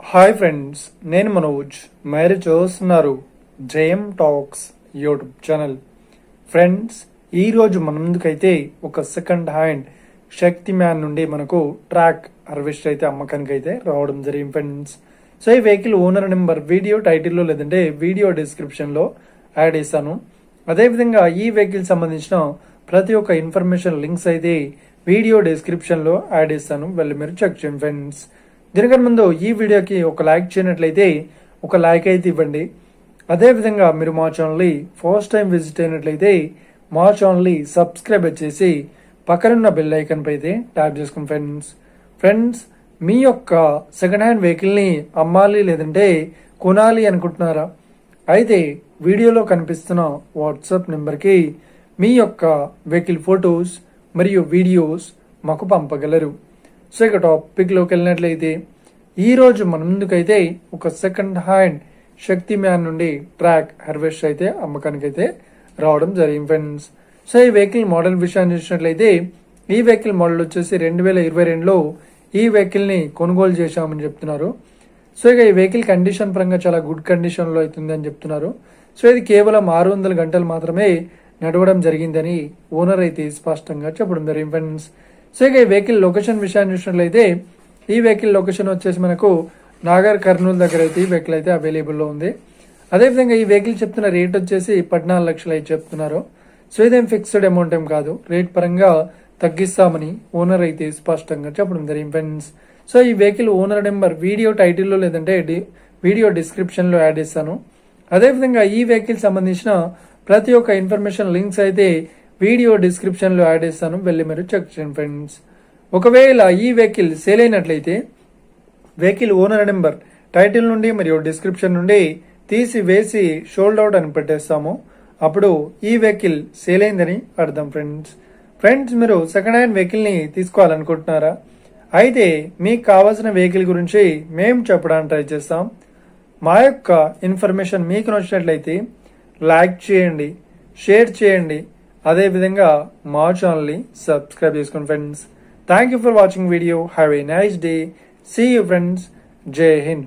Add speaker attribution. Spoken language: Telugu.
Speaker 1: హాయ్ ఫ్రెండ్స్, నేను మనోజ్. మీరు చూస్తున్నారు JM talks YouTube channel. Friends, ఈరోజు మన ముందుకైతే ఒక సెకండ్ హ్యాండ్ శక్తి మ్యాన్ నుండి మనకు ట్రాక్ హార్వెస్టర్ అయితే అమ్మకానికి అయితే రావడం జరిగింది ఫ్రెండ్స్. సో ఈ వెహికల్ ఓనర్ నెంబర్ వీడియో టైటిల్లో లేదంటే వీడియో డిస్క్రిప్షన్లో యాడ్ చేశాను. అదేవిధంగా ఈ వెహికల్ సంబంధించిన ప్రతి ఒక్క ఇన్ఫర్మేషన్ లింక్స్ అయితే వీడియో డిస్క్రిప్షన్లో యాడ్ చేస్తాను, వెళ్ళి మీరు చెక్ చేయండి ఫ్రెండ్స్. దీనికన్నా ముందు ఈ వీడియోకి ఒక లైక్ చేయనట్లయితే ఒక లైక్ అయితే ఇవ్వండి. అదేవిధంగా మీరు మా ఛానల్ని ఫస్ట్ టైం విజిట్ అయినట్లయితే మా ఛానల్ని సబ్స్క్రైబ్ చేసి పక్కనున్న బెల్ ఐకాన్ పై అయితే ట్యాప్ చేసుకోండి ఫ్రెండ్స్. మీ యొక్క సెకండ్ హ్యాండ్ వెహికల్ని అమ్మాలి లేదంటే కొనాలి అనుకుంటున్నారా? అయితే వీడియోలో కనిపిస్తున్న వాట్సాప్ నెంబర్కి మీ యొక్క వెహికల్ ఫొటోస్ మరియు వీడియోస్ మాకు పంపగలరు. సో ఇక టాపిక్లోకి వెళ్ళినట్లయితే ఈరోజు మన ముందుకైతే ఒక సెకండ్ హ్యాండ్ శక్తి మ్యాన్ నుండి ట్రాక్ హార్వెస్టర్ అయితే అమ్మకానికి అయితే రావడం జరిగింది ఫ్రెండ్స్. సో ఈ వెహికల్ మోడల్ విషయాన్ని చూసినట్లయితే ఈ వెహికల్ మోడల్ వచ్చేసి 2022లో ఈ వెహికల్ని కొనుగోలు చేశామని చెప్తున్నారు. సో ఇక ఈ వెహికల్ కండిషన్ పరంగా చాలా గుడ్ కండిషన్లో అవుతుంది అని చెప్తున్నారు. సో ఇది కేవలం 600 గంటలు మాత్రమే నడవడం జరిగిందని ఓనర్ అయితే స్పష్టంగా చెప్పడం జరిగింది ఫ్రెండ్స్. సో ఇక ఈ వెహికల్ లొకేషన్ విషయాన్ని చూసినట్లయితే ఈ వెహికల్ లొకేషన్ వచ్చేసి మనకు నాగర్ కర్నూలు దగ్గర అయితే ఈ వెహికల్ అయితే అవైలబుల్లో ఉంది. అదేవిధంగా ఈ వెహికల్ చెప్తున్న రేట్ వచ్చేసి 14 లక్షలు అయితే చెప్తున్నారు. సో ఇదేం ఫిక్స్డ్ అమౌంట్ ఏం కాదు, రేట్ పరంగా తగ్గిస్తామని ఓనర్ అయితే స్పష్టంగా చెప్పడం జరిగింది ఫ్రెండ్స్. సో ఈ వెహికల్ ఓనర్ నెంబర్ వీడియో టైటిల్లో లేదంటే వీడియో డిస్క్రిప్షన్లో యాడ్ చేస్తాను. అదేవిధంగా ఈ వెహికల్ సంబంధించిన ప్రతి ఒక్క ఇన్ఫర్మేషన్ లింక్స్ అయితే వీడియో డిస్క్రిప్షన్లో యాడ్ చేస్తాను, వెళ్ళి మీరు చెక్ చేయండి ఫ్రెండ్స్. ఒకవేళ ఈ వెహికల్ సేల్ అయినట్లయితే వెహికల్ ఓనర్ నెంబర్ టైటిల్ నుండి మరియు డిస్క్రిప్షన్ నుండి తీసి వేసి షోల్డ్ అవుట్ అని పెట్టేస్తాము. అప్పుడు ఈ వెహికల్ సేల్ అయిందని అర్థం ఫ్రెండ్స్. మీరు సెకండ్ హ్యాండ్ వెహికల్ని తీసుకోవాలనుకుంటున్నారా? అయితే మీకు కావాల్సిన వెహికల్ గురించి మేము చెప్పడానికి ట్రై చేస్తాం. మా యొక్క ఇన్ఫర్మేషన్ మీకు నచ్చినట్లయితే లైక్ చేయండి, షేర్ చేయండి, అదేవిధంగా మా ఛానల్ని సబ్స్క్రైబ్ చేసుకోండి friends. Thank you for watching video. Have a nice day. See you friends. Jai Hind.